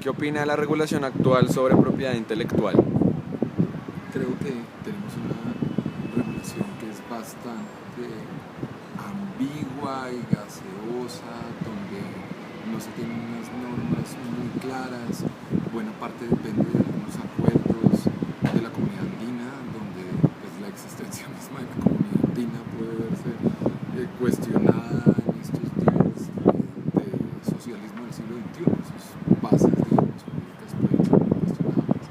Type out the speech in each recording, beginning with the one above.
¿Qué opina de la regulación actual sobre propiedad intelectual? Creo que tenemos una regulación que es bastante ambigua y gaseosa, donde no se tienen unas normas muy claras. Buena parte depende de algunos acuerdos de la comunidad andina, donde pues, la existencia misma de la comunidad andina puede verse cuestionada en estos días de socialismo del siglo XXI. Sus bases, digamos, jurídicas pueden ser muy cuestionables.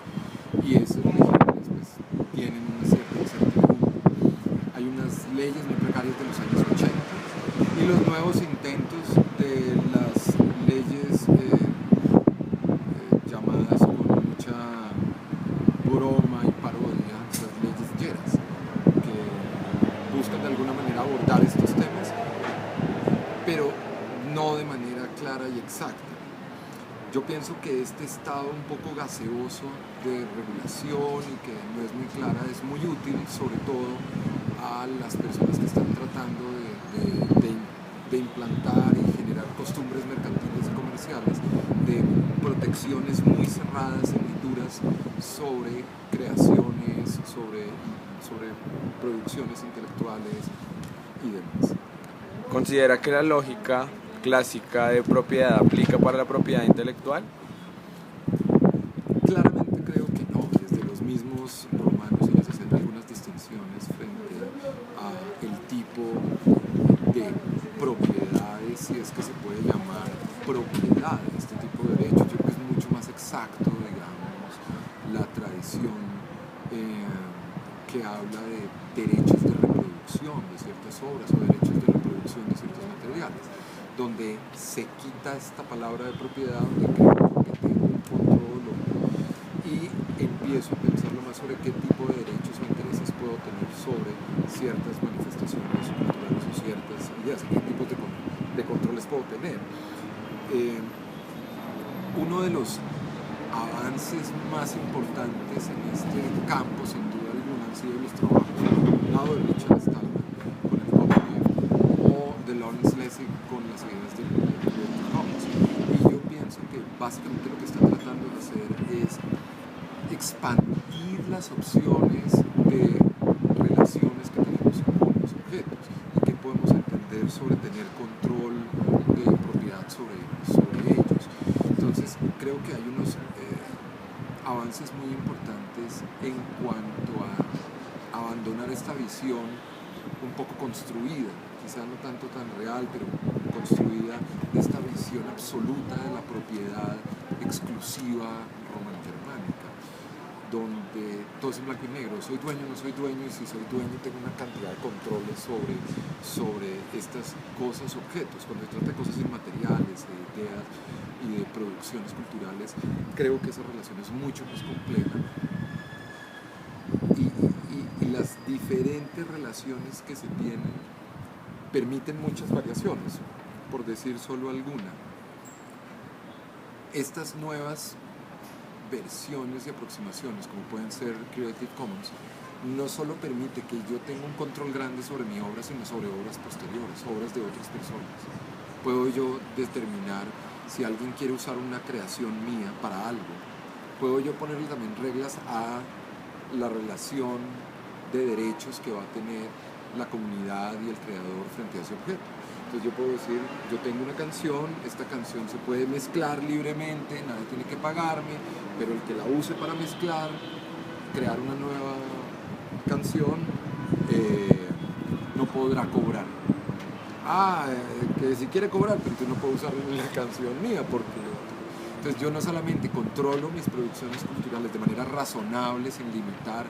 Y esos regímenes pues, tienen una cierta incertidumbre. Hay unas leyes muy precarias de los años 80 y los nuevos intentos de las leyes llamadas con mucha broma y parodia, las leyes Lleras, que buscan de alguna manera abordar estos temas, pero no de manera clara y exacta. Yo pienso que este estado un poco gaseoso de regulación y que no es muy clara es muy útil, sobre todo a las personas que están tratando de implantar y generar costumbres mercantiles y comerciales, de protecciones muy cerradas y muy duras sobre creaciones, sobre producciones intelectuales y demás. ¿Considera que la lógica clásica de propiedad aplica para la propiedad intelectual? Claramente creo que no. Desde los mismos romanos ellos hacen algunas distinciones frente a el tipo de propiedades, si es que se puede llamar propiedad, este tipo de derechos. Yo creo que es mucho más exacto, digamos, la tradición que habla de derechos de reproducción de ciertas obras o derechos de reproducción de ciertos materiales, donde se quita esta palabra de propiedad, donde creo que tengo un control y empiezo a pensarlo más sobre qué tipo de derechos o intereses puedo tener sobre ciertas manifestaciones culturales o ciertas ideas, qué tipos de controles puedo tener. Uno de los avances más importantes en este campo, sin duda alguna, han sido los trabajos del lado de Richard Stallman con el copyleft o de Lawrence Lessig con las ideas de Creative Commons. Y yo pienso que básicamente lo que está tratando de hacer es expandir las opciones de relaciones que tenemos con los objetos y que podemos entender sobre tener control de propiedad sobre ellos. Entonces creo que hay unos avances muy importantes en cuanto a abandonar esta visión un poco construida, quizás no tanto tan real, pero construida, de esta visión absoluta de la propiedad exclusiva romano-germánica, donde todo es en blanco y negro, soy dueño, no soy dueño, y si soy dueño tengo una cantidad de controles sobre estas cosas, objetos. Cuando se trata de cosas inmateriales, de ideas y de producciones culturales, creo que esa relación es mucho más compleja y las diferentes relaciones que se tienen permiten muchas variaciones, por decir solo alguna. Estas nuevas versiones y aproximaciones, como pueden ser Creative Commons, no solo permite que yo tenga un control grande sobre mi obra, sino sobre obras posteriores, obras de otras personas. Puedo yo determinar si alguien quiere usar una creación mía para algo. Puedo yo ponerle también reglas a la relación de derechos que va a tener la comunidad y el creador frente a ese objeto. Entonces yo puedo decir, yo tengo una canción, esta canción se puede mezclar libremente, nadie tiene que pagarme, pero el que la use para mezclar, crear una nueva canción, no podrá cobrar. Que si quiere cobrar, pero entonces no puedo usar la canción mía, porque entonces yo no solamente controlo mis producciones culturales de manera razonable, sin limitar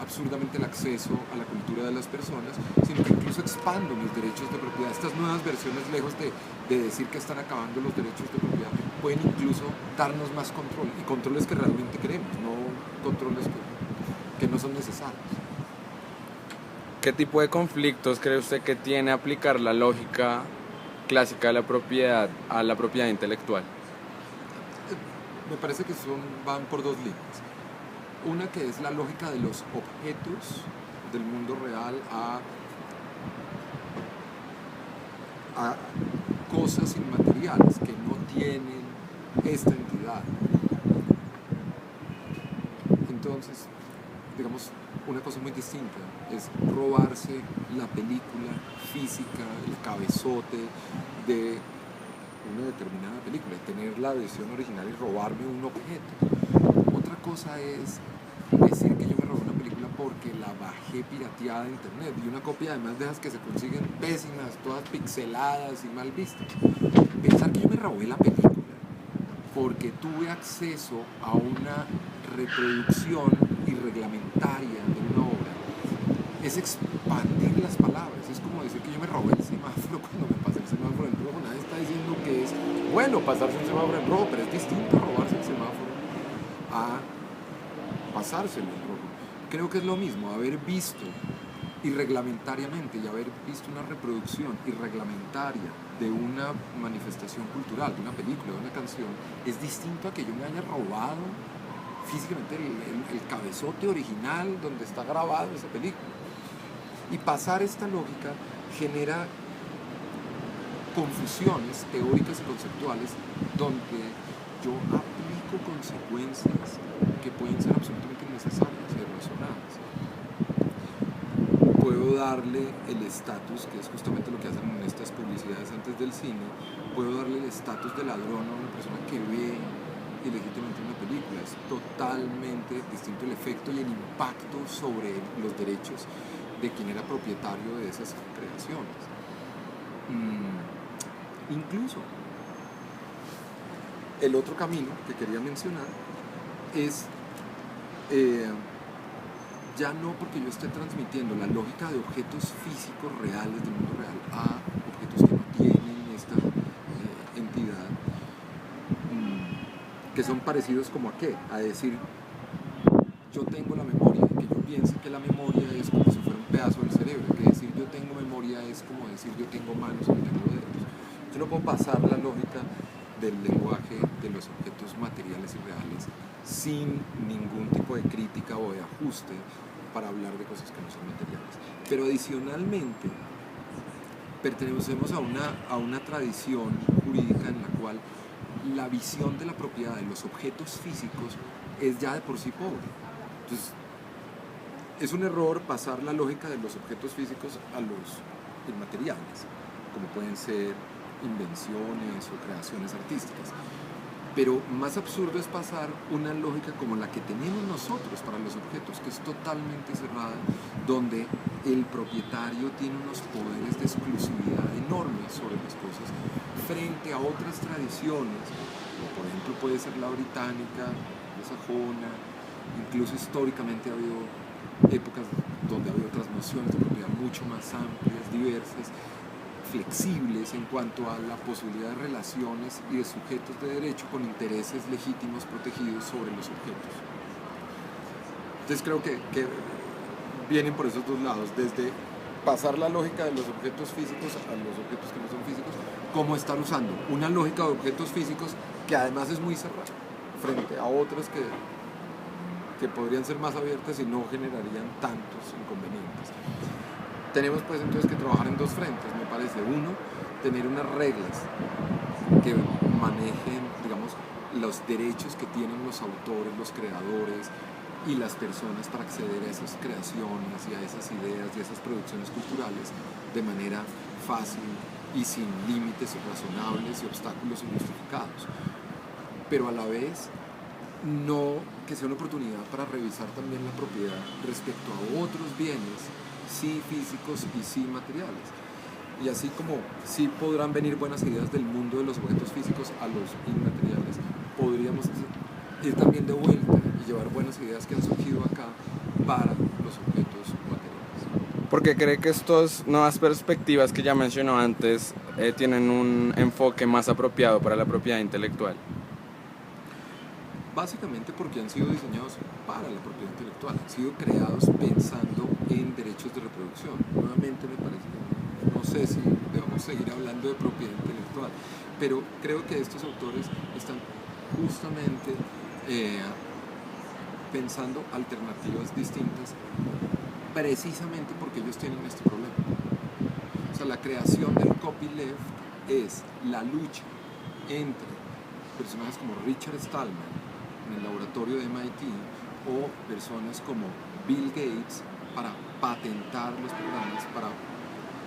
absurdamente el acceso a la cultura de las personas, sino que incluso expando mis derechos de propiedad. Estas nuevas versiones, lejos de decir que están acabando los derechos de propiedad, pueden incluso darnos más control, y controles que realmente queremos, no controles que no son necesarios. ¿Qué tipo de conflictos cree usted que tiene aplicar la lógica clásica de la propiedad a la propiedad intelectual? Me parece que van por dos líneas. Una que es la lógica de los objetos del mundo real a cosas inmateriales que no tienen esta entidad. entonces, digamos, una cosa muy distinta es robarse la película física, el cabezote de una determinada película y tener la versión original y robarme un objeto. Otra cosa es decir que yo me robé una película porque la bajé pirateada de internet y una copia además de esas que se consiguen pésimas, todas pixeladas y mal vistas. Pensar que yo me robé la película porque tuve acceso a una reproducción irreglamentaria de una obra es expandir las palabras. Es como decir que yo me robé el semáforo cuando me pasé el semáforo en rojo. Nadie está diciendo que es bueno pasarse un semáforo en rojo, pero es distinto robarse el semáforo a pasárselo en rojo. Creo que es lo mismo haber visto irreglamentariamente y haber visto una reproducción irreglamentaria de una manifestación cultural, de una película, de una canción, es distinto a que yo me haya robado físicamente el cabezote original donde está grabado esa película. Y pasar esta lógica genera confusiones teóricas y conceptuales donde yo aplico consecuencias que pueden ser absolutamente innecesarias y irrazonables. Puedo darle el estatus, que es justamente lo que hacen en estas publicidades antes del cine, puedo darle el estatus de ladrón a una persona que ve ilegítimamente una película. Es totalmente distinto el efecto y el impacto sobre los derechos de quien era propietario de esas creaciones. Incluso, el otro camino que quería mencionar es ya no porque yo esté transmitiendo la lógica de objetos físicos reales del mundo real a objetos que no tienen esta entidad, que son parecidos como a qué, a decir yo tengo la memoria, que yo piense que la memoria es como si fuera un pedazo del cerebro, que decir yo tengo memoria es como decir yo tengo manos o tengo dedos. Yo no puedo pasar la lógica del lenguaje de los objetos materiales y reales sin ningún tipo de crítica o de ajuste para hablar de cosas que no son materiales. Pero adicionalmente pertenecemos a una tradición jurídica en la cual la visión de la propiedad de los objetos físicos es ya de por sí pobre. Entonces, es un error pasar la lógica de los objetos físicos a los inmateriales, como pueden ser invenciones o creaciones artísticas. Pero más absurdo es pasar una lógica como la que tenemos nosotros para los objetos, que es totalmente cerrada, donde el propietario tiene unos poderes de exclusividad enormes sobre las cosas frente a otras tradiciones, como por ejemplo puede ser la británica, la sajona. Incluso históricamente ha habido épocas donde había otras nociones de propiedad mucho más amplias, diversas, flexibles en cuanto a la posibilidad de relaciones y de sujetos de derecho con intereses legítimos protegidos sobre los objetos. Entonces creo que vienen por esos dos lados, desde pasar la lógica de los objetos físicos a los objetos que no son físicos, como estar usando una lógica de objetos físicos que además es muy cerrada frente a otras que podrían ser más abiertas y no generarían tantos inconvenientes. Tenemos pues entonces que trabajar en dos frentes, me parece. Uno, tener unas reglas que manejen, digamos, los derechos que tienen los autores, los creadores y las personas para acceder a esas creaciones y a esas ideas y a esas producciones culturales de manera fácil y sin límites irrazonables y obstáculos injustificados. Pero a la vez, no que sea una oportunidad para revisar también la propiedad respecto a otros bienes, sí físicos y sí materiales. Y así como sí podrán venir buenas ideas del mundo de los objetos físicos a los inmateriales, podríamos ir también de vuelta y llevar buenas ideas que han surgido acá para los objetos materiales. ¿Por qué cree que estas nuevas perspectivas que ya mencionó antes tienen un enfoque más apropiado para la propiedad intelectual? Básicamente porque han sido diseñados para la propiedad intelectual, han sido creados pensando en derechos de reproducción. Nuevamente me parece, no sé si debemos seguir hablando de propiedad intelectual, pero creo que estos autores están justamente pensando alternativas distintas precisamente porque ellos tienen este problema. O sea, la creación del copyleft es la lucha entre personajes como Richard Stallman en el laboratorio de MIT o personas como Bill Gates para patentar los programas, para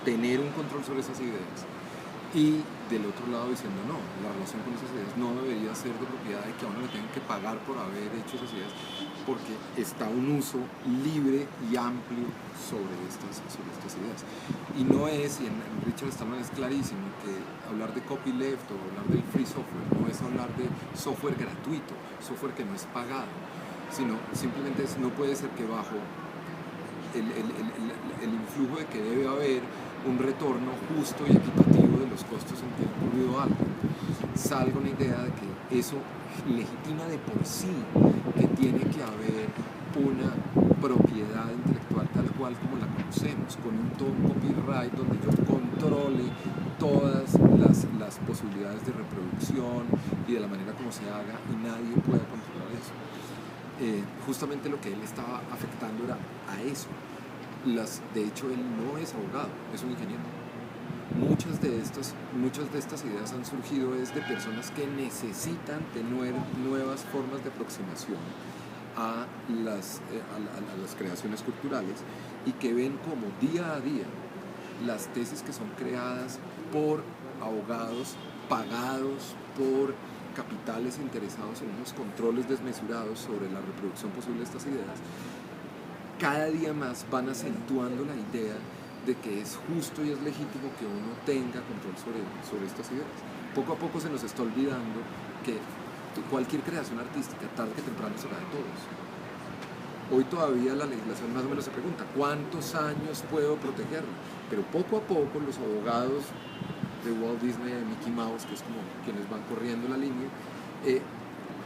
tener un control sobre esas ideas. Y del otro lado diciendo no, la relación con esas ideas no debería ser de propiedad y que a uno le tengan que pagar por haber hecho esas ideas, porque está un uso libre y amplio sobre estas ideas. Y no es, y en Richard Stallman es clarísimo, que hablar de copyleft o hablar del free software no es hablar de software gratuito, software que no es pagado, sino simplemente no puede ser que bajo el influjo de que debe haber un retorno justo y equitativo de los costos en que ha ocurrido algo, salga una idea de que eso legitima de por sí que tiene que haber una propiedad intelectual tal cual como la conocemos, con un copyright donde yo controle todas las posibilidades de reproducción y de la manera como se haga, y nadie pueda controlar eso. Justamente lo que él estaba afectando era a eso. De hecho, él no es abogado, es un ingeniero. Muchas de estas ideas han surgido de personas que necesitan tener nuevas formas de aproximación a las creaciones culturales, y que ven como día a día las tesis que son creadas por abogados pagados por capitales interesados en unos controles desmesurados sobre la reproducción posible de estas ideas, cada día más van acentuando la idea de que es justo y es legítimo que uno tenga control sobre estas ideas. Poco a poco se nos está olvidando que cualquier creación artística, tarde que temprano, será de todos. Hoy todavía la legislación más o menos se pregunta ¿cuántos años puedo protegerlo? Pero poco a poco los abogados de Walt Disney, de Mickey Mouse, que es como quienes van corriendo la línea,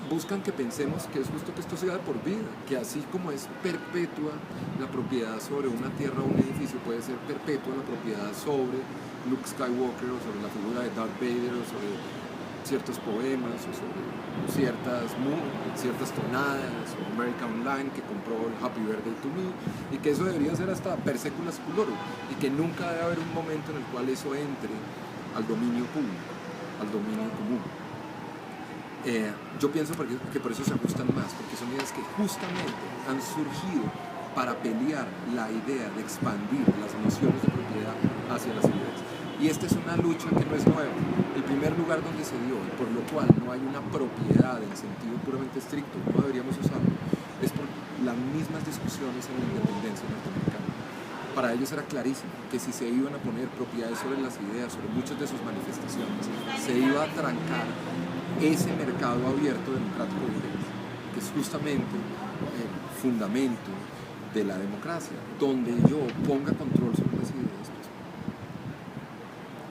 buscan que pensemos que es justo que esto sea de por vida, que así como es perpetua la propiedad sobre una tierra o un edificio, puede ser perpetua la propiedad sobre Luke Skywalker, o sobre la figura de Darth Vader, o sobre ciertos poemas, o sobre ciertas tonadas, o American Online que compró el Happy Birthday to Me, y que eso debería ser hasta per secula seculorum, y que nunca debe haber un momento en el cual eso entre al dominio público, al dominio común. Yo pienso que por eso se ajustan más, porque son ideas que justamente han surgido para pelear la idea de expandir las nociones de propiedad hacia las ideas. Y esta es una lucha que no es nueva. El primer lugar donde se dio, y por lo cual no hay una propiedad en sentido puramente estricto, no deberíamos usarlo, es por las mismas discusiones en la independencia norteamericana. Para ellos era clarísimo que si se iban a poner propiedades sobre las ideas, sobre muchas de sus manifestaciones, se iba a trancar ese mercado abierto democrático de ideas, que es justamente el fundamento de la democracia, donde yo ponga control sobre las ideas.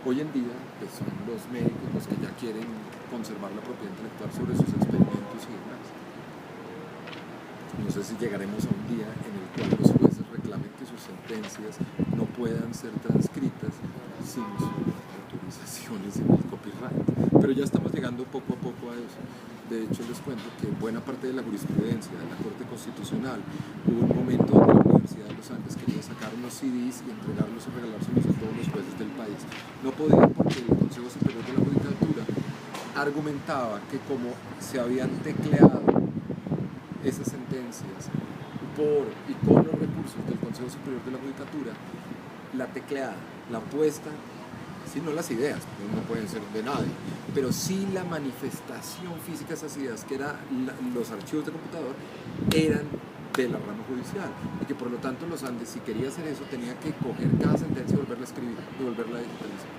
Hoy en día pues, son los médicos los que ya quieren conservar la propiedad intelectual sobre sus experimentos y demás. No sé si llegaremos a un día en el cual los jueces reclamen que sus sentencias no puedan ser transcritas sin sus autorizaciones en el copyright. Pero ya estamos llegando poco a poco a eso. De hecho, les cuento que buena parte de la jurisprudencia de la Corte Constitucional, hubo un momento donde la Universidad de los Andes quería sacar unos CDs y entregarlos y regalárselos a todos los jueces del país. No podía, porque el Consejo Superior de la Judicatura argumentaba que como se habían tecleado esas sentencias por y con los recursos del Consejo Superior de la Judicatura, la tecleada, la puesta, sí, no las ideas, no pueden ser de nadie, pero sí la manifestación física de esas ideas, que eran los archivos de computador, eran de la rama judicial, y que por lo tanto los Andes, si quería hacer eso, tenía que coger cada sentencia y volverla a escribir y volverla a digitalizar.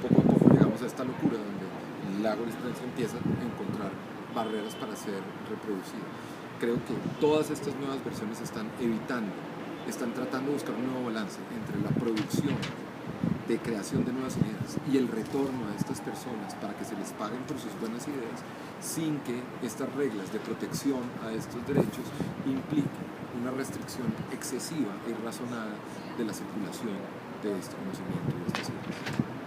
Poco a poco llegamos a esta locura donde la jurisprudencia empieza a encontrar barreras para ser reproducida. Creo que todas estas nuevas versiones están tratando de buscar un nuevo balance entre la producción de creación de nuevas ideas y el retorno a estas personas para que se les paguen por sus buenas ideas, sin que estas reglas de protección a estos derechos impliquen una restricción excesiva e irrazonada de la circulación de este conocimiento y de estas ideas.